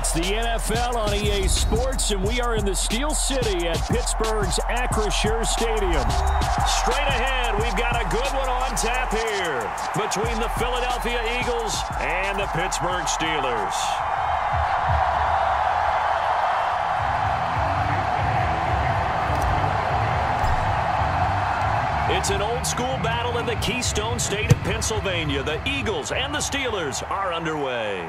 It's the NFL on EA Sports, and we are in the Steel City at Pittsburgh's Acrisure Stadium. Straight ahead, we've got a good one on tap here between the Philadelphia Eagles and the Pittsburgh Steelers. It's an old-school battle in the Keystone State of Pennsylvania. The Eagles and the Steelers are underway.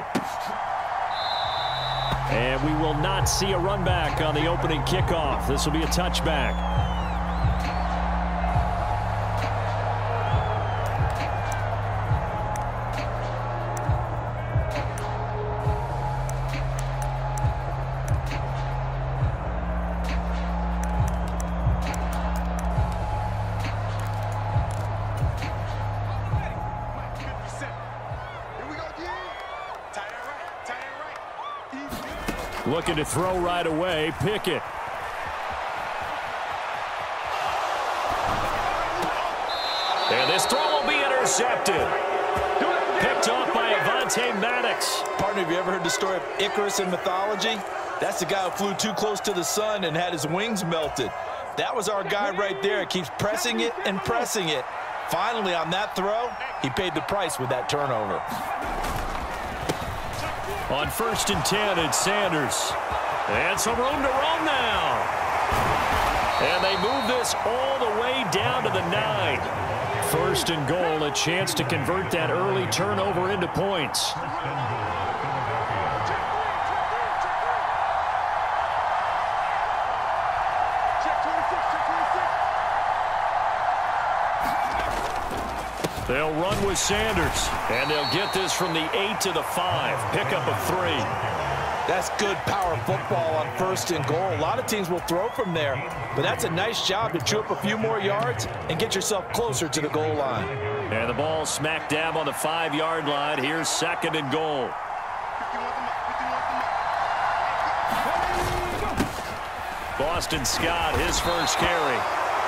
And we will not see a run back on the opening kickoff. This will be a touchback. Looking to throw right away. Pickett. And this throw will be intercepted. Picked off by Avonte Maddox. Partner, have you ever heard the story of Icarus in mythology? That's the guy who flew too close to the sun and had his wings melted. That was our guy right there. He keeps pressing it and pressing it. Finally, on that throw, he paid the price with that turnover. On 1st and 10, it's Sanders. And some room to roam now. And they move this all the way down to the 9. 1st and goal, a chance to convert that early turnover into points. They'll run with Sanders, and they'll get this from the 8 to the 5. Pickup of 3. That's good power football on 1st and goal. A lot of teams will throw from there, but that's a nice job to chew up a few more yards and get yourself closer to the goal line. And the ball smack dab on the 5-yard line. Here's 2nd and goal. Boston Scott, his first carry.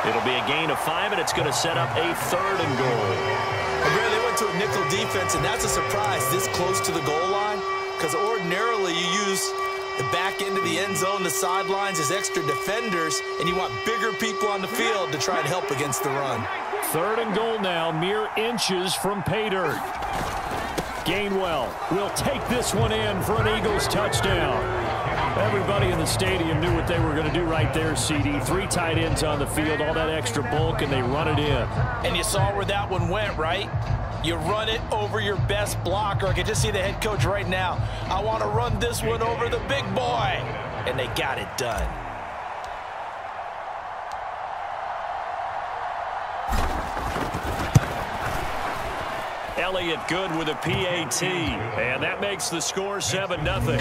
It'll be a gain of 5, and it's going to set up a 3rd and goal. They went to a nickel defense, and that's a surprise this close to the goal line, because ordinarily you use the back end of the end zone, the sidelines as extra defenders, and you want bigger people on the field to try and help against the run. 3rd and goal now, mere inches from pay dirt. Gainwell will take this one in for an Eagles touchdown. Everybody in the stadium knew what they were going to do right there, CD. 3 tight ends on the field, all that extra bulk, and they run it in. And you saw where that one went, right? You run it over your best blocker. I can just see the head coach right now. I want to run this one over the big boy. And they got it done. Elliott good with a PAT. And that makes the score 7-0.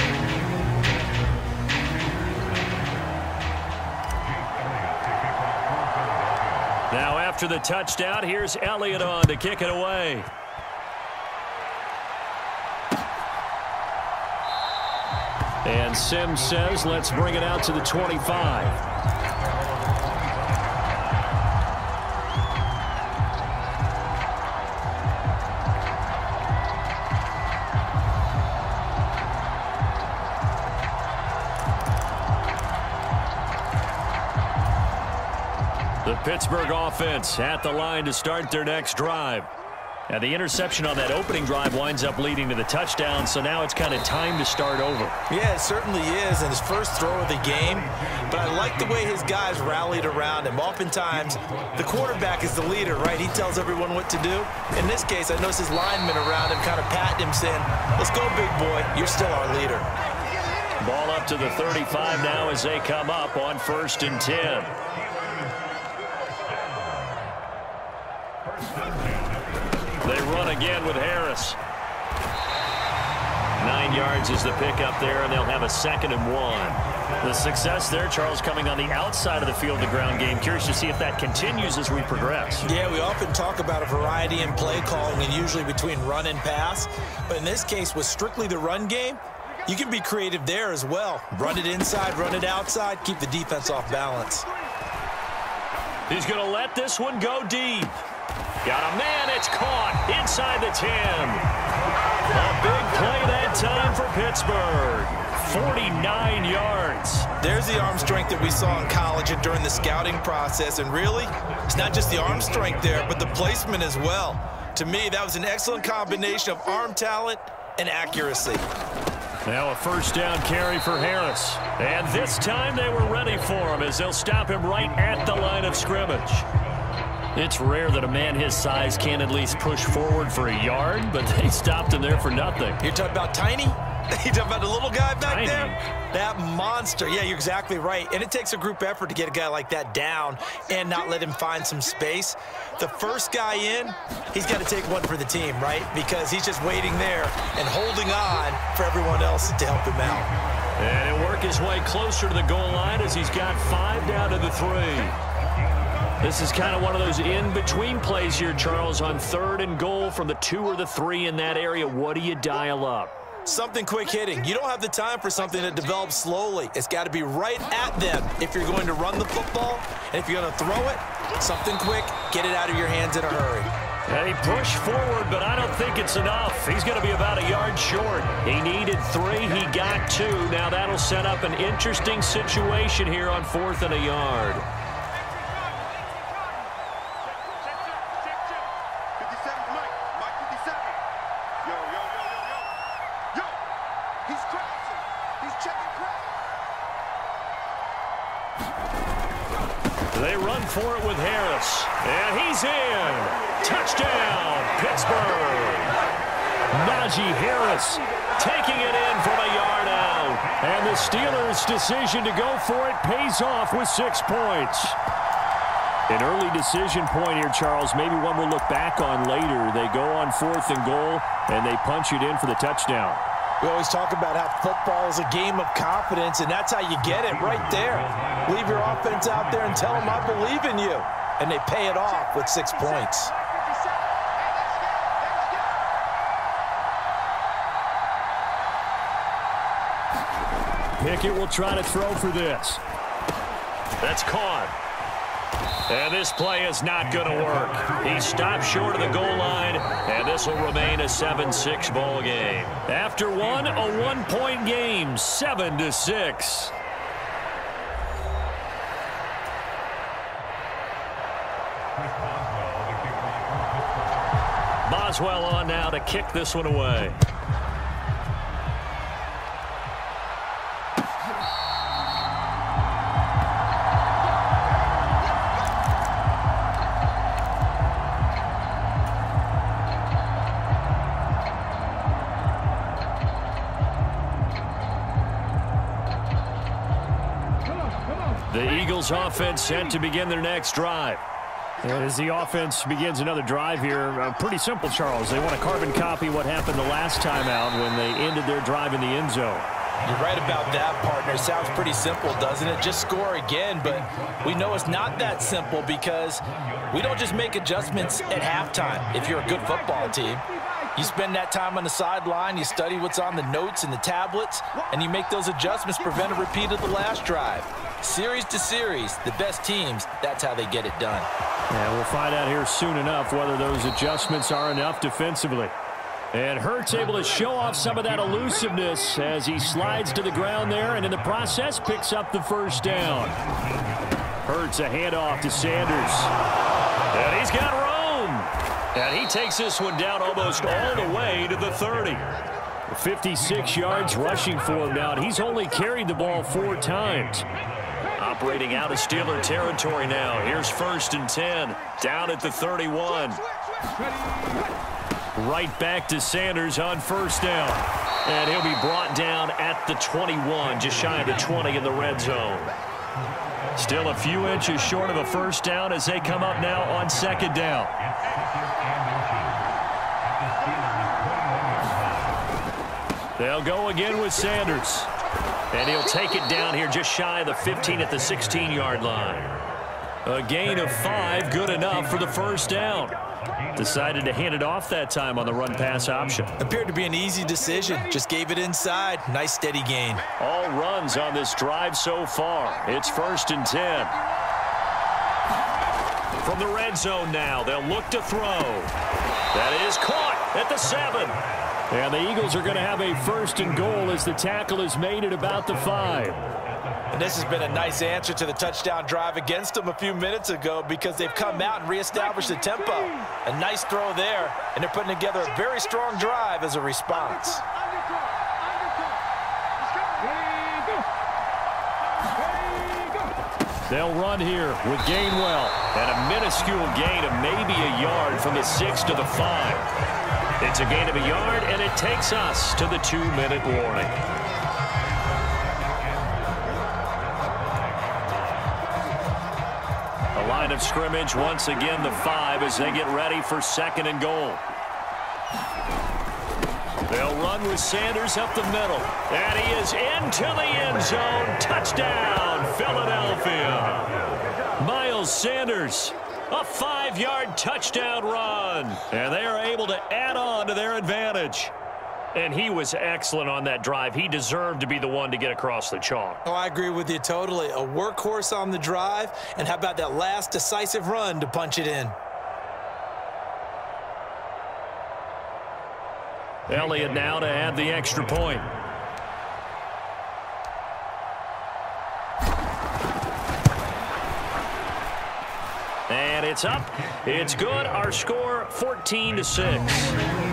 Now after the touchdown, here's Elliott on to kick it away. And Sims says, let's bring it out to the 25. The Pittsburgh offense at the line to start their next drive. Now the interception on that opening drive winds up leading to the touchdown, so now it's kind of time to start over. Yeah, it certainly is, and his first throw of the game. But I like the way his guys rallied around him. Oftentimes, the quarterback is the leader, right? He tells everyone what to do. In this case, I noticed his linemen around him kind of patting him, saying, let's go, big boy. You're still our leader. Ball up to the 35 now as they come up on 1st and 10. They run again with Harris. 9 yards is the pickup there, and they'll have a 2nd and 1. The success there, Charles, coming on the outside of the field, the ground game. Curious to see if that continues as we progress. Yeah, we often talk about a variety in play calling and usually between run and pass. But in this case, with strictly the run game, you can be creative there as well. Run it inside, run it outside, keep the defense off balance. He's going to let this one go deep. Got a man, it's caught inside the 10. A big play that time for Pittsburgh. 49 yards. There's the arm strength that we saw in college and during the scouting process. And really, it's not just the arm strength there, but the placement as well. To me, that was an excellent combination of arm talent and accuracy. Now a first down carry for Harris. And this time they were ready for him as they'll stop him right at the line of scrimmage. It's rare that a man his size can at least push forward for a yard, but they stopped him there for nothing. You're talking about tiny? You talking about the little guy back Tiny. there? That monster. Yeah, you're exactly right. And it takes a group effort to get a guy like that down and not let him find some space. The first guy in, he's got to take one for the team, right? Because he's just waiting there and holding on for everyone else to help him out. And he'll work his way closer to the goal line as he's got 5 down to the 3. This is kind of one of those in-between plays here, Charles, on 3rd and goal from the 2 or the 3 in that area. What do you dial up? Something quick hitting. You don't have the time for something that develops slowly. It's got to be right at them if you're going to run the football. And if you're going to throw it, something quick, get it out of your hands in a hurry. And he pushed forward, but I don't think it's enough. He's going to be about a yard short. He needed 3. He got 2. Now that'll set up an interesting situation here on 4th and a yard. They run for it with Harris. And he's in. Touchdown, Pittsburgh. Najee Harris taking it in from a yard out. And the Steelers' decision to go for it pays off with 6 points. An early decision point here, Charles. Maybe one we'll look back on later. They go on 4th and goal, and they punch it in for the touchdown. We always talk about how football is a game of confidence, and that's how you get it right there. Leave your offense out there and tell them, I believe in you. And they pay it off with 6 points. Pickett will try to throw for this. That's caught. And this play is not going to work. He stopped short of the goal line, and this will remain a 7-6 ball game. After one, a 1-point game, 7-6. Boswell on now to kick this one away. The Eagles offense set to begin their next drive. And as the offense begins another drive here, pretty simple, Charles. They want to carbon copy what happened the last time out when they ended their drive in the end zone. You're right about that, partner. It sounds pretty simple, doesn't it? Just score again, but we know it's not that simple because we don't just make adjustments at halftime if you're a good football team. You spend that time on the sideline, you study what's on the notes and the tablets, and you make those adjustments, prevent a repeat of the last drive. Series to series, the best teams, that's how they get it done. Yeah, we'll find out here soon enough whether those adjustments are enough defensively. And Hurts able to show off some of that elusiveness as he slides to the ground there and in the process picks up the first down. Hurts a handoff to Sanders. And he's got room. And he takes this one down almost all the way to the 30. 56 yards rushing for him now, and he's only carried the ball 4 times. Operating out of Steeler territory now. Here's 1st and 10. Down at the 31. Right back to Sanders on 1st down. And he'll be brought down at the 21, just shy of the 20 in the red zone. Still a few inches short of a 1st down as they come up now on 2nd down. They'll go again with Sanders. And he'll take it down here just shy of the 15 at the 16-yard line. A gain of 5, good enough for the 1st down. Decided to hand it off that time on the run-pass option. Appeared to be an easy decision. Just gave it inside. Nice, steady gain. All runs on this drive so far. It's 1st and 10. From the red zone now, they'll look to throw. That is caught at the 7. And the Eagles are going to have a first and goal as the tackle is made at about the 5. And this has been a nice answer to the touchdown drive against them a few minutes ago because they've come out and reestablished the tempo. A nice throw there, and they're putting together a very strong drive as a response. They'll run here with Gainwell, and a minuscule gain of maybe a yard from the 6 to the 5. It's a gain of a yard, and it takes us to the 2-minute warning. The line of scrimmage, once again, the 5 as they get ready for second and goal. They'll run with Sanders up the middle. And he is into the end zone. Touchdown, Philadelphia. Miles Sanders, a 5-yard touchdown run. And they are able to add on to their advantage. And he was excellent on that drive. He deserved to be the one to get across the chalk. Oh, I agree with you totally. A workhorse on the drive. And how about that last decisive run to punch it in? Elliott now to add the extra point. And it's up. It's good. Our score 14-6.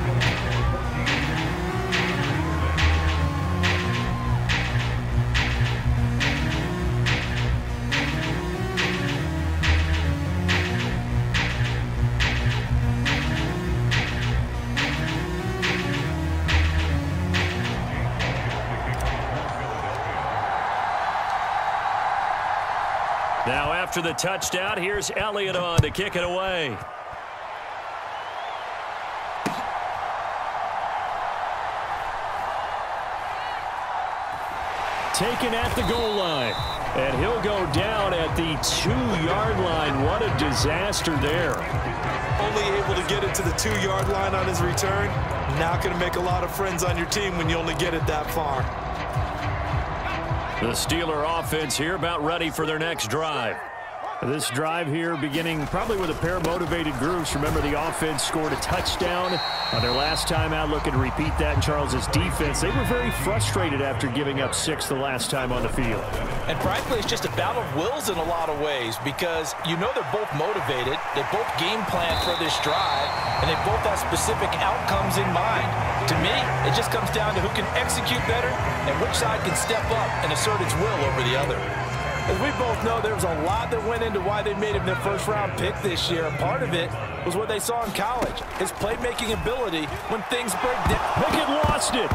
Now after the touchdown, here's Elliott on to kick it away. Taken at the goal line. And he'll go down at the 2-yard line. What a disaster there. Only able to get it to the 2-yard line on his return. Not going to make a lot of friends on your team when you only get it that far. The Steeler offense here about ready for their next drive. This drive here beginning probably with a pair of motivated groups. Remember, the offense scored a touchdown on their last time out, looking to repeat that in Charles's defense. They were very frustrated after giving up 6 the last time on the field. And frankly, it's just a battle of wills in a lot of ways because you know they're both motivated. They both game plan for this drive, and they both have specific outcomes in mind. To me, it just comes down to who can execute better and which side can step up and assert its will over the other. As we both know, there was a lot that went into why they made him their first-round pick this year. And part of it was what they saw in college, his playmaking ability when things break down. Pickett lost it.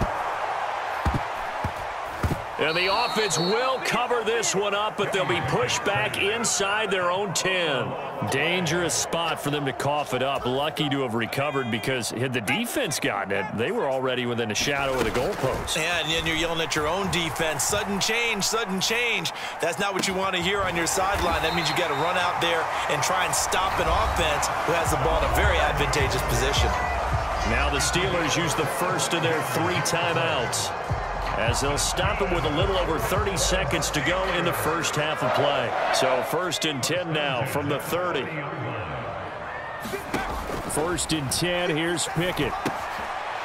And the offense will cover this one up, but they'll be pushed back inside their own 10. Dangerous spot for them to cough it up. Lucky to have recovered because had the defense gotten it, they were already within the shadow of the goalpost. Yeah, and you're yelling at your own defense. Sudden change, sudden change. That's not what you want to hear on your sideline. That means you got to run out there and try and stop an offense who has the ball in a very advantageous position. Now the Steelers use the first of their 3 timeouts, as they'll stop him with a little over 30 seconds to go in the first half of play. So 1st and 10 now from the 30. 1st and 10, here's Pickett.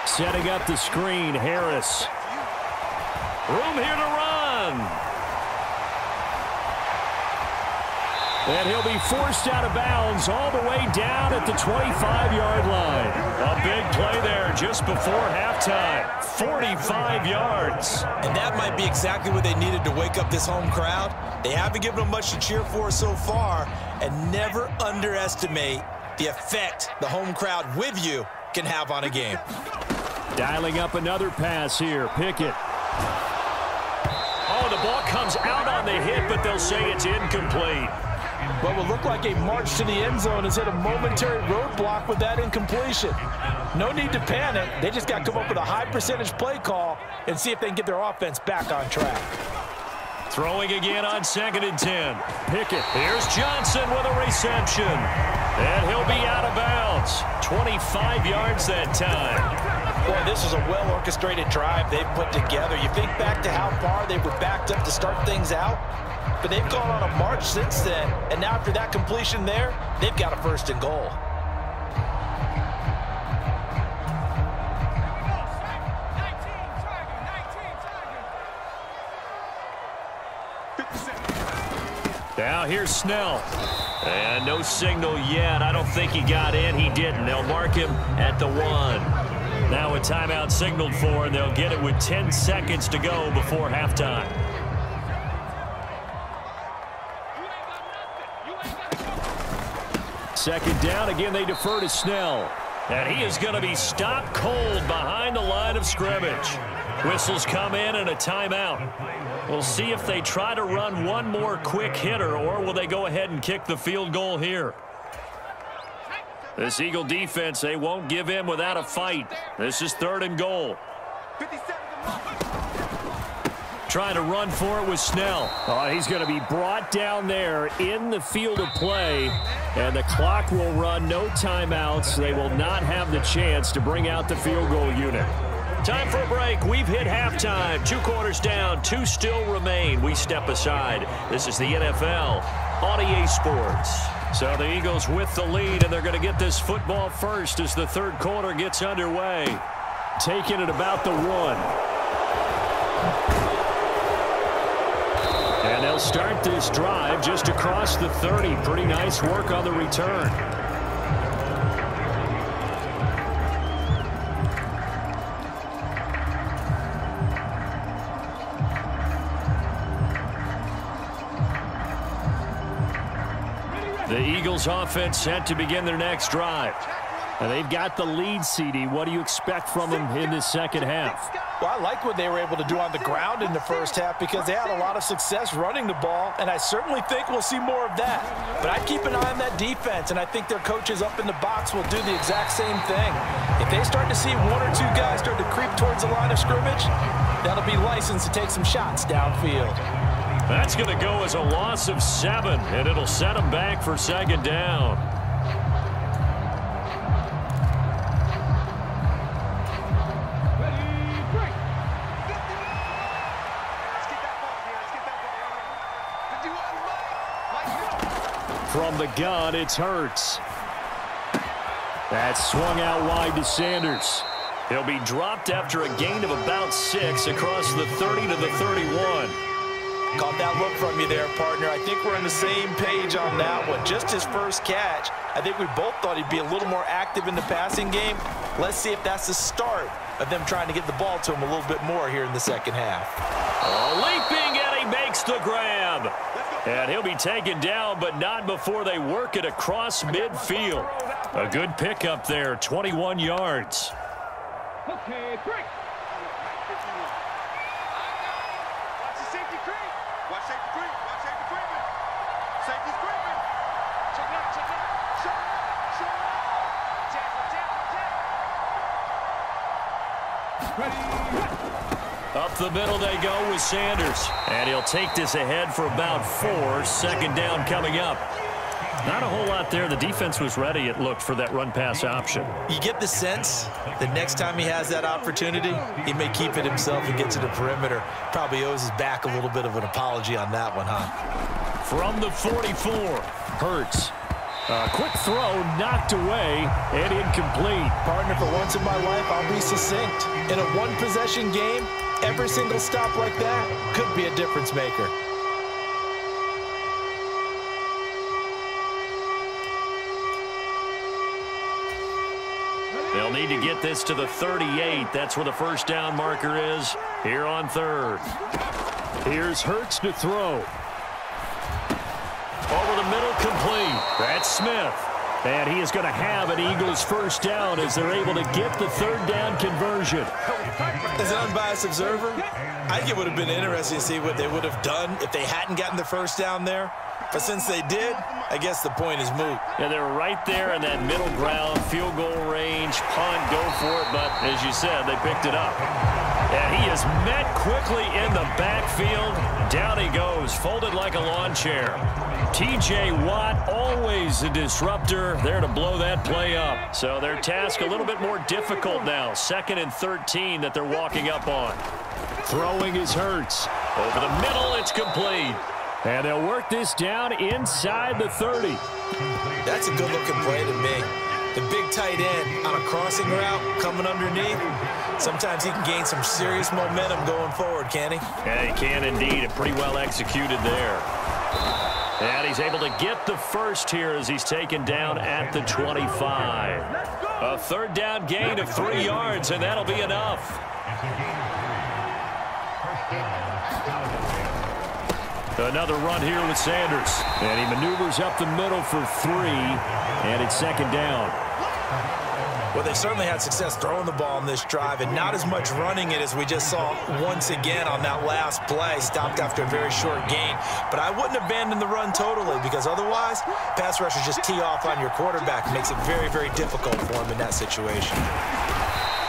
Setting up the screen, Harris. Room here to run. And he'll be forced out of bounds all the way down at the 25-yard line. A big play there just before halftime. 45 yards. And that might be exactly what they needed to wake up this home crowd. They haven't given them much to cheer for so far. And never underestimate the effect the home crowd with you can have on a game. Dialing up another pass here. Pickett. Oh, the ball comes out on the hit, but they'll say it's incomplete. What will look like a march to the end zone has hit a momentary roadblock with that incompletion. No need to panic. They just got to come up with a high percentage play call and see if they can get their offense back on track. Throwing again on 2nd and 10. Pickett. Here's Johnson with a reception. And he'll be out of bounds. 25 yards that time. Boy, this is a well-orchestrated drive they've put together. You think back to how far they were backed up to start things out, but they've gone on a march since then. And now after that completion there, they've got a 1st and goal. Now here's Snell. And no signal yet. I don't think he got in. He didn't. They'll mark him at the 1. Now a timeout signaled for, and they'll get it with 10 seconds to go before halftime. Second down. Again, they defer to Snell. And he is going to be stopped cold behind the line of scrimmage. Whistles come in and a timeout. We'll see if they try to run one more quick hitter, or will they go ahead and kick the field goal here. This Eagle defense, they won't give in without a fight. This is 3rd and goal. Trying to run for it with Snell. Oh, he's going to be brought down there in the field of play, and the clock will run. No timeouts. They will not have the chance to bring out the field goal unit. Time for a break. We've hit halftime. 2 quarters down. 2 still remain. We step aside. This is the NFL on EA Sports. So the Eagles with the lead, and they're going to get this football first as the 3rd quarter gets underway. Taking it about the 1. And they'll start this drive just across the 30. Pretty nice work on the return. The Eagles offense set to begin their next drive. And they've got the lead, CD. What do you expect from them in this second half? Well, I like what they were able to do on the ground in the first half because they had a lot of success running the ball, and I certainly think we'll see more of that. But I'd keep an eye on that defense, and I think their coaches up in the box will do the exact same thing. If they start to see 1 or 2 guys start to creep towards the line of scrimmage, that'll be licensed to take some shots downfield. That's going to go as a loss of 7, and it'll set them back for 2nd down. From the gun, it's Hurts. That's swung out wide to Sanders. He'll be dropped after a gain of about 6 across the 30 to the 31. Caught that look from you there, partner. I think we're on the same page on that one. Just his first catch. I think we both thought he'd be a little more active in the passing game. Let's see if that's the start of them trying to get the ball to him a little bit more here in the second half. Leaping, and he makes the grab. And he'll be taken down, but not before they work it across midfield. A good pickup there, 21 yards. Okay, break. Watch the safety creep. Watch safety creep. Watch safety creeping. Safety's creeping. Check it out. Check it out. Show it. Show it. Tap. Ready. Up the middle they go with Sanders. And he'll take this ahead for about 4. 2nd down coming up. Not a whole lot there. The defense was ready, it looked, for that run-pass option. You get the sense the next time he has that opportunity, he may keep it himself and get to the perimeter. Probably owes his back a little bit of an apology on that one, huh? From the 44, Hurts. A quick throw knocked away and incomplete. Partner, for once in my life, I'll be succinct. In a one-possession game, every single stop like that could be a difference maker. They'll need to get this to the 38. That's where the first down marker is here on 3rd. Here's Hurts to throw. Over the middle, complete. That's Smith. And he is going to have an Eagles first down as they're able to get the 3rd down conversion. As an unbiased observer, I think it would have been interesting to see what they would have done if they hadn't gotten the first down there. But since they did, I guess the point is moot. Yeah, they're right there in that middle ground, field goal range, punt, go for it. But as you said, they picked it up. And he is met quickly in the backfield. Down he goes, folded like a lawn chair. T.J. Watt, always a disruptor, there to blow that play up. So their task a little bit more difficult now. 2nd and 13 that they're walking up on. Throwing is Hurts. Over the middle, it's complete. And they'll work this down inside the 30. That's a good-looking play to me. The big tight end on a crossing route coming underneath. Sometimes he can gain some serious momentum going forward, can he? Yeah, he can indeed, and pretty well executed there. And he's able to get the first here as he's taken down at the 25. A third down gain of 3 yards, and that'll be enough. Another run here with Sanders. And he maneuvers up the middle for 3, and it's second down. Well, they certainly had success throwing the ball in this drive, and not as much running it as we just saw once again on that last play. Stopped after a very short gain. But I wouldn't abandon the run totally, because otherwise, pass rushers just tee off on your quarterback. It makes it very, very difficult for him in that situation.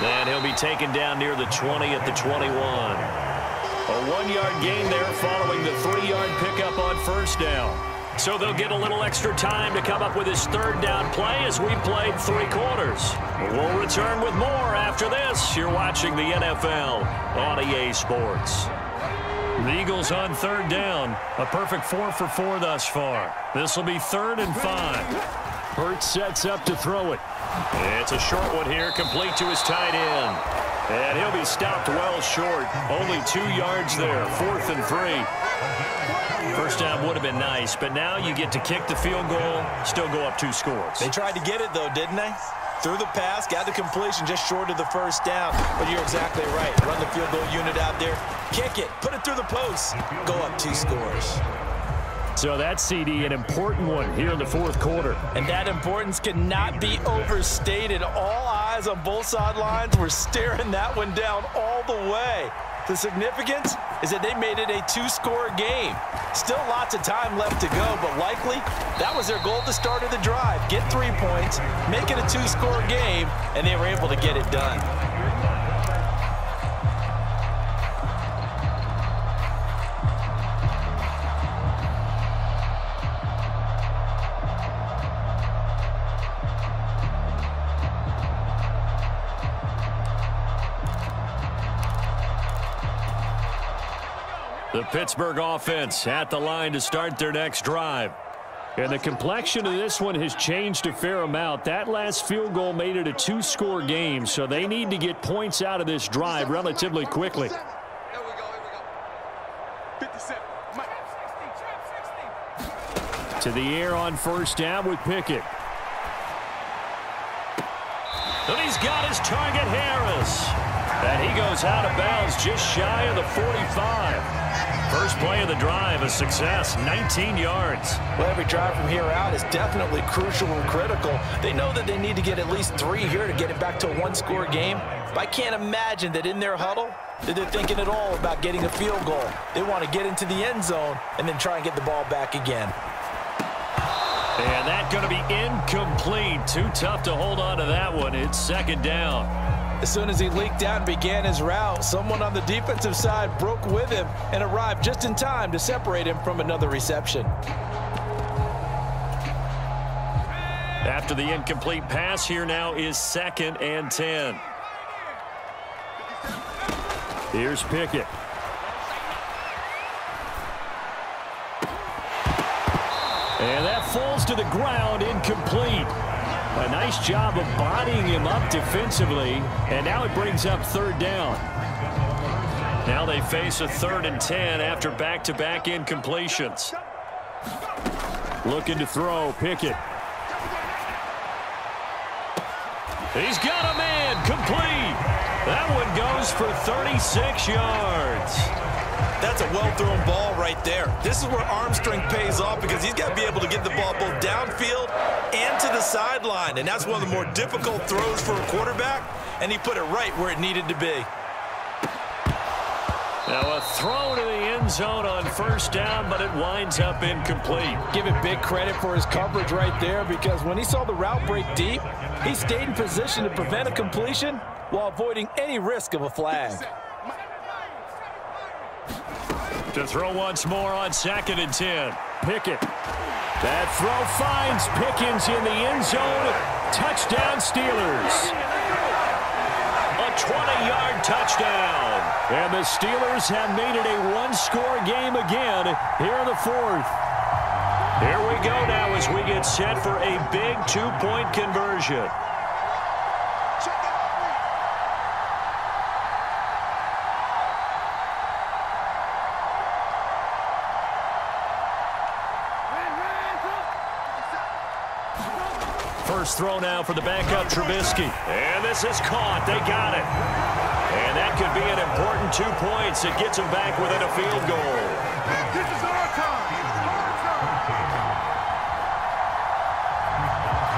Then he'll be taken down near the 20 at the 21. A 1-yard gain there following the 3-yard pickup on first down. So they'll get a little extra time to come up with his third down play as we've played 3 quarters. We'll return with more after this. You're watching the NFL on EA Sports. The Eagles on third down. A perfect 4 for 4 thus far. This will be 3rd and 5. Hurts sets up to throw it. It's a short one here, complete to his tight end. And he'll be stopped well short. Only 2 yards there, 4th and 3. First down would have been nice, but now you get to kick the field goal, still go up 2 scores. They tried to get it, though, didn't they? Threw the pass, got the completion just short of the first down. But you're exactly right. Run the field goal unit out there, kick it, put it through the post, go up 2 scores. So that CD, an important one here in the 4th quarter. And that importance cannot be overstated. All eyes on both sidelines were staring that one down all the way. The significance is that they made it a 2-score game. Still lots of time left to go, but likely that was their goal at the start of the drive. Get 3 points, make it a 2-score game, and they were able to get it done. The Pittsburgh offense at the line to start their next drive. And the complexion of this one has changed a fair amount. That last field goal made it a 2-score game, so they need to get points out of this drive relatively quickly. Here we go. 57. To the air on first down with Pickett. And he's got his target, Harris. And he goes out of bounds just shy of the 45. First play of the drive, a success, 19 yards. Well, every drive from here out is definitely crucial and critical. They know that they need to get at least 3 here to get it back to a 1-score game. But I can't imagine that in their huddle that they're thinking at all about getting a field goal. They want to get into the end zone and then try and get the ball back again. And that's going to be incomplete. Too tough to hold on to that one. It's second down. As soon as he leaked out and began his route, someone on the defensive side broke with him and arrived just in time to separate him from another reception. After the incomplete pass, here now is 2nd and 10. Here's Pickett. And that falls to the ground, incomplete. A nice job of bodying him up defensively, and now it brings up 3rd down. Now they face a 3rd and 10 after back-to-back incompletions. Looking to throw, Pickett. He's got a man, complete. That one goes for 36 yards. That's a well-thrown ball right there. This is where arm strength pays off because he's got to be able to get the ball both downfield and to the sideline. And that's one of the more difficult throws for a quarterback, and he put it right where it needed to be. Now a throw to the end zone on first down, but it winds up incomplete. Give him big credit for his coverage right there because when he saw the route break deep, he stayed in position to prevent a completion while avoiding any risk of a flag. To throw once more on 2nd and 10. Pickett. That throw finds Pickens in the end zone. Touchdown, Steelers. A 20-yard touchdown. And the Steelers have made it a 1-score game again here in the 4th. Here we go now as we get set for a big two-point conversion. First throw now for the backup Trubisky. And this is caught. They got it. And that could be an important 2 points. It gets them back within a field goal. This is our time.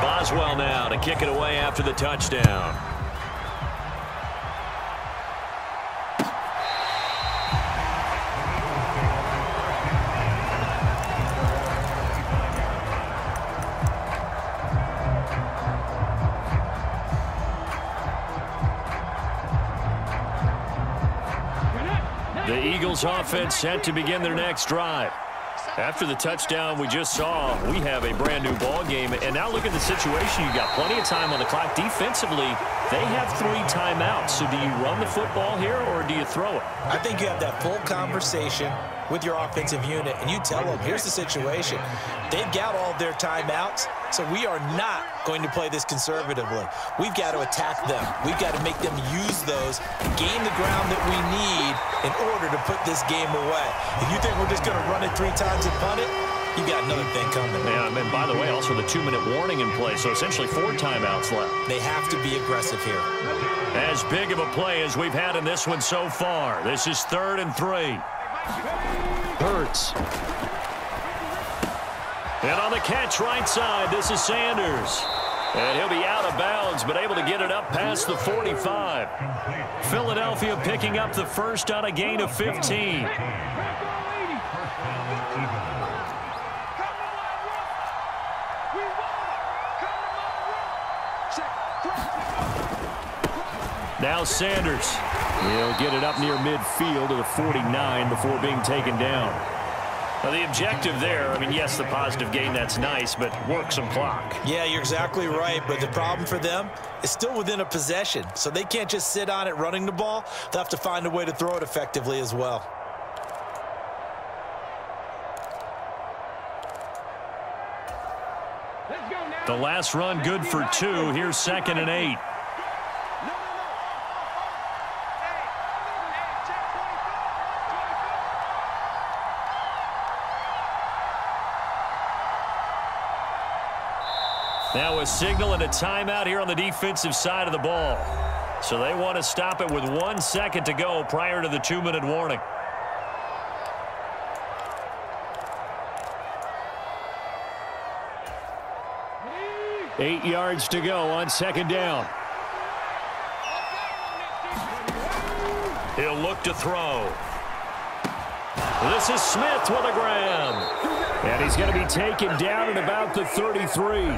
Boswell now to kick it away after the touchdown. The Eagles offense set to begin their next drive. After the touchdown we just saw, we have a brand new ball game. And now look at the situation. You've got plenty of time on the clock. Defensively, they have 3 timeouts. So do you run the football here or do you throw it? I think you have that full conversation with your offensive unit, and you tell them, here's the situation. They've got all their timeouts, so we are not going to play this conservatively. We've got to attack them. We've got to make them use those, gain the ground that we need in order to put this game away. If you think we're just going to run it 3 times and punt it, you got another thing coming. Yeah, and by the way, also the 2-minute warning in play, so essentially 4 timeouts left. They have to be aggressive here. As big of a play as we've had in this one so far. This is 3rd and 3. Hurts. And on the catch right side, this is Sanders. And he'll be out of bounds, but able to get it up past the 45. Philadelphia picking up the first on a gain of 15. Now Sanders. He'll get it up near midfield to the 49 before being taken down. Now the objective there, I mean, yes, the positive gain, that's nice, but work some clock. Yeah, you're exactly right, but the problem for them is still within a possession, so they can't just sit on it running the ball. They'll have to find a way to throw it effectively as well. The last run good for 2. Here's 2nd and 8. Now a signal and a timeout here on the defensive side of the ball. So they want to stop it with 1 second to go prior to the 2-minute warning. Eight yards to go on 2nd down. He'll look to throw. This is Smith with a grab. And he's going to be taken down at about the 33.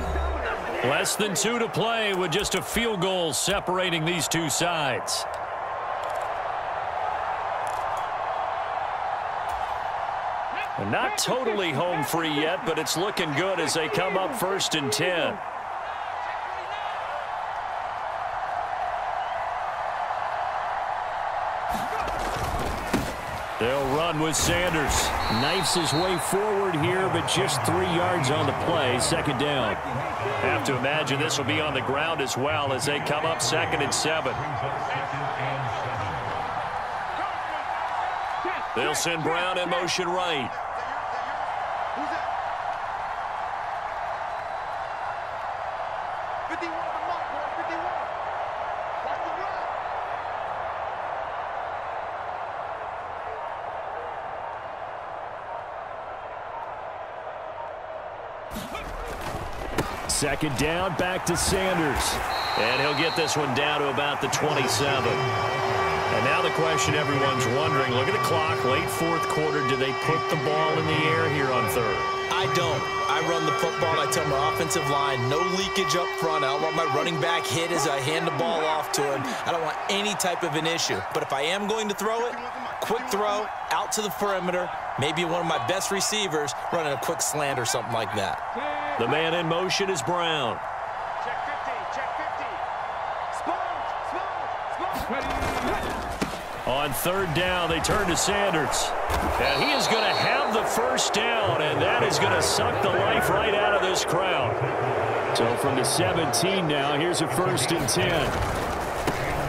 Less than 2 to play with just a field goal separating these two sides. And not totally home free yet, but it's looking good as they come up 1st and 10. They'll run with Sanders. Knifes his way forward here, but just 3 yards on the play. 2nd down. Have to imagine this will be on the ground as well as they come up 2nd and 7. They'll send Brown in motion right. Second down, back to Sanders. And he'll get this one down to about the 27. And now the question everyone's wondering, look at the clock, late 4th quarter, do they put the ball in the air here on 3rd? I don't. I run the football, and I tell my offensive line, no leakage up front. I don't want my running back hit as I hand the ball off to him. I don't want any type of an issue. But if I am going to throw it, quick throw, out to the perimeter, maybe one of my best receivers running a quick slant or something like that. The man in motion is Brown. Check 50, check 50. Spot. On third down, they turn to Sanders. And he is going to have the first down, and that is going to suck the life right out of this crowd. So from the 17 now, here's a 1st and 10.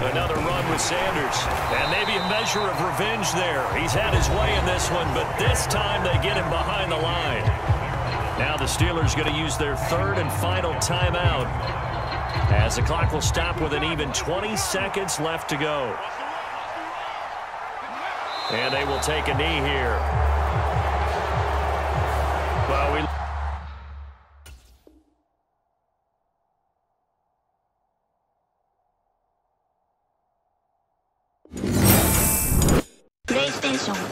Another run with Sanders. And maybe a measure of revenge there. He's had his way in this one, but this time they get him behind the line. Now the Steelers going to use their 3rd and final timeout, as the clock will stop with an even 20 seconds left to go. And they will take a knee here. Well, PlayStation